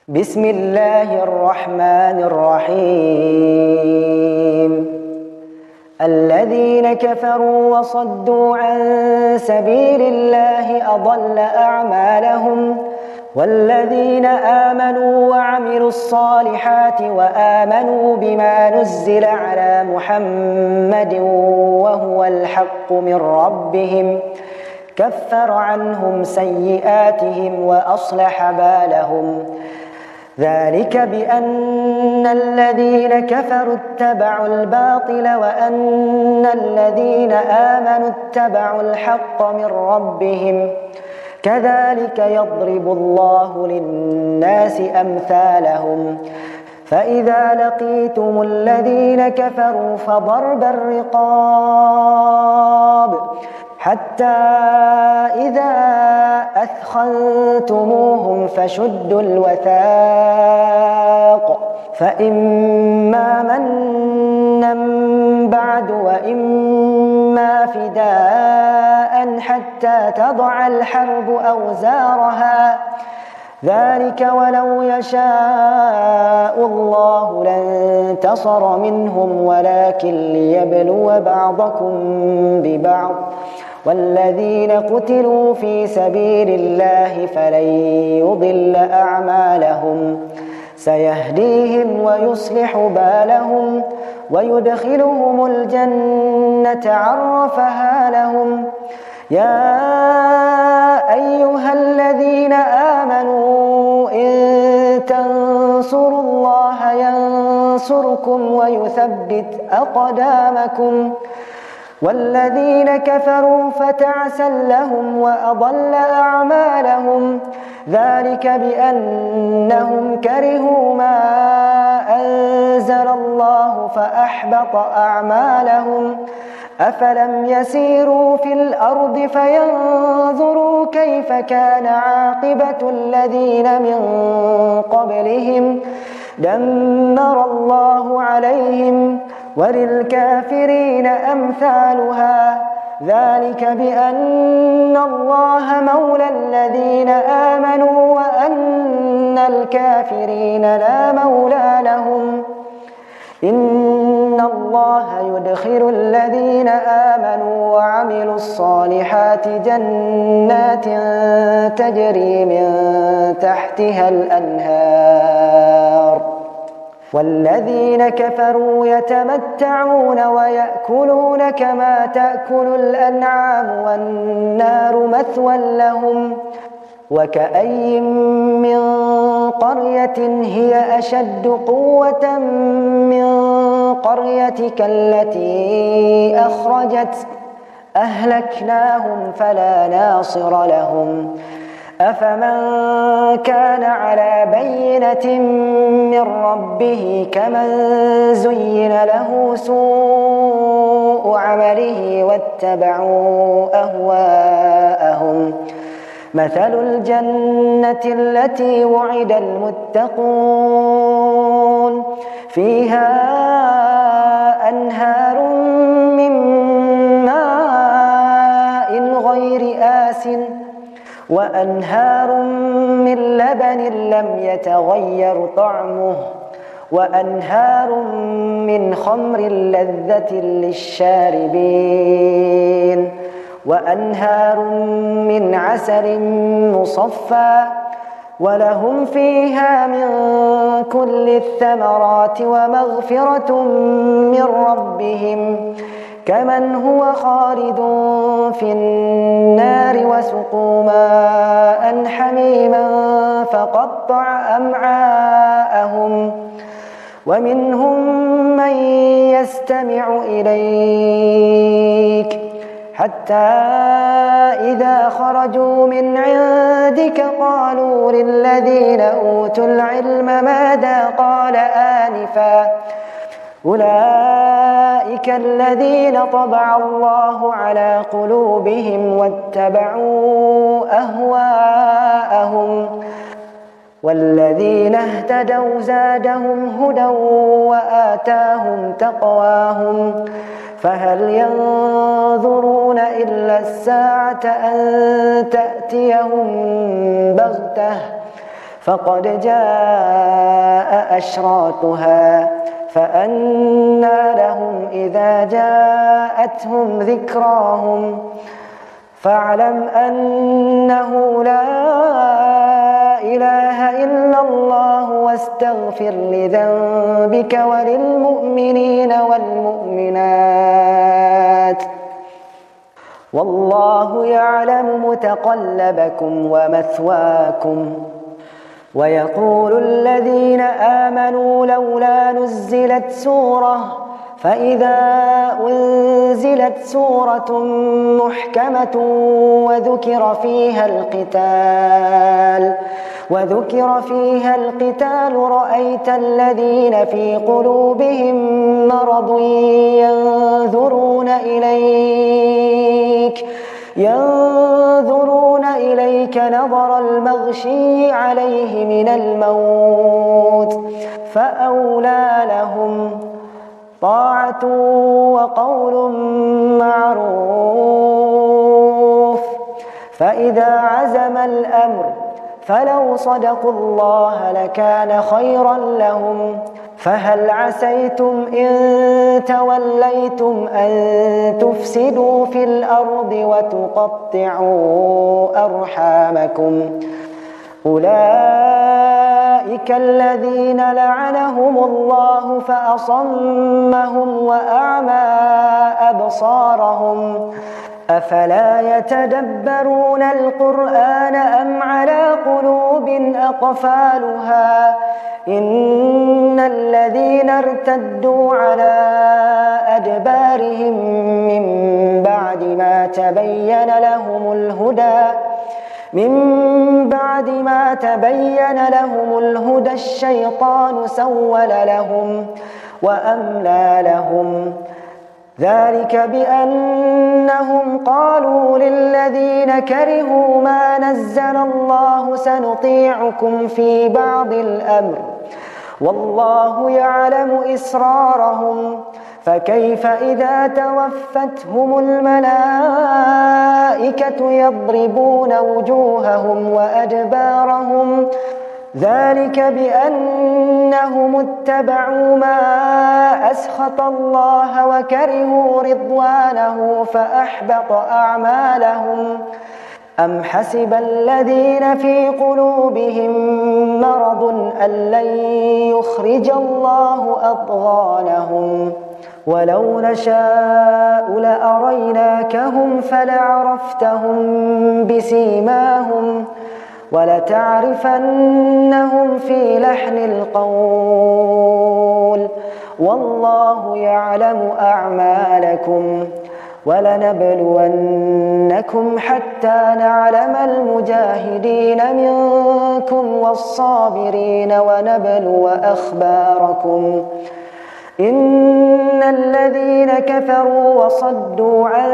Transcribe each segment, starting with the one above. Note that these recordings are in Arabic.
بسم الله الرحمن الرحيم. الذين كفروا وصدوا عن سبيل الله أضل أعمالهم، والذين آمنوا وعملوا الصالحات وآمنوا بما نزل على محمد وهو الحق من ربهم كفر عنهم سيئاتهم وأصلح بالهم. ذلك بأن الذين كفروا اتبعوا الباطل وأن الذين آمنوا اتبعوا الحق من ربهم، كذلك يضرب الله للناس أمثالهم. فإذا لقيتم الذين كفروا فضرب الرقاب حتى إذا أثخنتموهم فشدوا الوثاق، فإما منا بعد وإما فداء حتى تضع الحرب أوزارها، ذلك ولو يشاء الله لانتصر منهم ولكن ليبلو بعضكم ببعض، والذين قتلوا في سبيل الله فلن يضل أعمالهم، سيهديهم ويصلح بالهم ويدخلهم الجنة عرفها لهم. يا أيها الذين آمنوا إن تنصروا الله ينصركم ويثبت أقدامكم، والذين كفروا فتعسا لهم وأضل أعمالهم، ذلك بأنهم كرهوا ما أنزل الله فأحبط أعمالهم. أفلم يسيروا في الأرض فينظروا كيف كان عاقبة الذين من قبلهم، دمر الله عليهم وللكافرين أمثالها، ذلك بأن الله مولى الذين آمنوا وأن الكافرين لا مولى لهم. إن الله يدخل الذين آمنوا وعملوا الصالحات جنات تجري من تحتها الأنهار، والذين كفروا يتمتعون ويأكلون كما تأكل الأنعام والنار مثوى لهم. وكأي من قرية هي أشد قوة من قريتك التي أخرجت أهلكناهم فلا ناصر لهم. أفمن كان على بينة من ربه كمن زين له سوء عمله واتبعوا أهواءهم. مثل الجنة التي وعد المتقون فيها أنهار من ماء غير آسٍ وأنهار من لبن لم يتغير طعمه وأنهار من خمر لذة للشاربين وأنهار من عسل مصفى ولهم فيها من كل الثمرات ومغفرة من ربهم كمن هو خالد في النار وسقوا ماء حميما فقطع أمعاءهم ومنهم من يستمع إليك حتى إذا خرجوا من عندك قالوا للذين أوتوا العلم ماذا قال آنفا أولئك الذين طبع الله على قلوبهم واتبعوا أهواءهم والذين اهتدوا زادهم هدى وآتاهم تقواهم فهل ينظرون إلا الساعة أن تأتيهم بغتة فقد جاء أشراطها فأنى لهم إذا جاءتهم ذكراهم فاعلم أنه لا إله إلا الله واستغفر لذنبك وللمؤمنين والمؤمنات والله يعلم متقلبكم ومثواكم. ويقول الذين آمنوا لولا نزلت سورة فإذا أنزلت سورة محكمة وذكر فيها القتال رأيت الذين في قلوبهم مرض ينظرون إليك نظر المغشي عليه من الموت فأولى لهم طاعة وقول معروف. فإذا عزم الأمر فلو صدقوا الله لكان خيرا لهم. فهل عسيتم إن توليتم أن تفسدوا في الأرض وتقطعوا أرحامكم أولئك الذين لعنهم الله فأصمهم وأعمى أبصارهم أفلا يتدبرون القرآن أم على قلوب أقفالها إن الذين ارتدوا على أدبارهم من بعد ما تبين لهم الهدى الشيطان سول لهم وأملى لهم ذلك بأنهم قالوا للذين كرهوا ما نزل الله سنطيعكم في بعض الأمر والله يعلم إسرارهم فكيف إذا توفتهم الملائكة يضربون وجوههم وأدبارهم ذلك بأنهم اتبعوا ما أسخط الله وكرهوا رضوانه فأحبط أعمالهم. أم حسب الذين في قلوبهم مرض أن لن يخرج الله أضغانهم ولو نشاء لأريناكهم فلعرفتهم بسيماهم ولتعرفنهم في لحن القول والله يعلم أعمالكم ولنبلونكم حتى نعلم المجاهدين منكم والصابرين ونبلو أخباركم. إن الذين كفروا وصدوا عن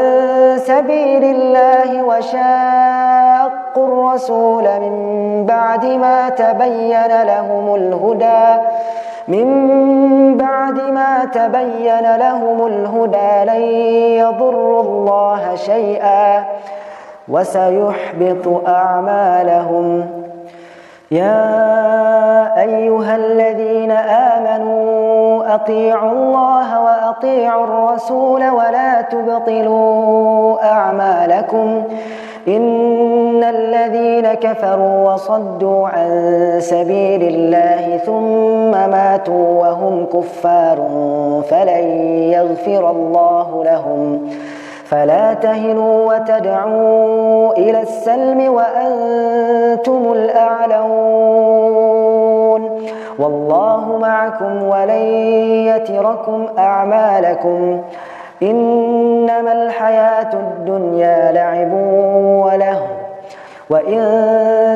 سبيل الله وشاقوا الرسول من بعد ما تبين لهم الهدى لن يضروا الله شيئا وسيحبط أعمالهم. يا أيها الذين آمنوا أطيعوا الله وأطيعوا الرسول ولا تبطلوا أعمالكم إن الذين كفروا وصدوا عن سبيل الله ثم ماتوا وهم كفار فلن يغفر الله لهم. فلا تهنوا وتدعوا إلى السلم وأنتم الأعلون والله معكم ولن يتركم أعمالكم. إنما الحياة الدنيا لعب ولهو وإن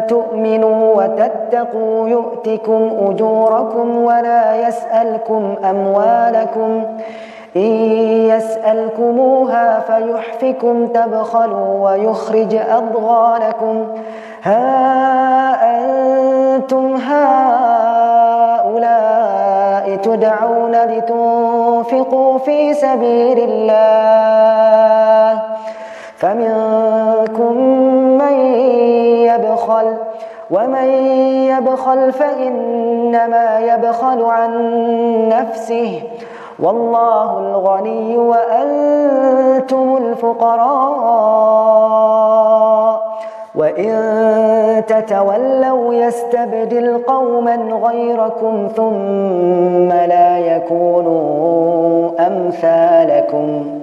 تؤمنوا وتتقوا يؤتكم أجوركم ولا يسألكم أموالكم إن يسألكموها فيحفكم تبخلوا ويخرج أضغانكم. ها أنتم هؤلاء تدعون لتنفقوا في سبيل الله فمنكم من يبخل ومن يبخل فإنما يبخل عن نفسه والله الغني وأنتم الفقراء وإن تتولوا يستبدل قوما غيركم ثم لا يكونوا أمثالكم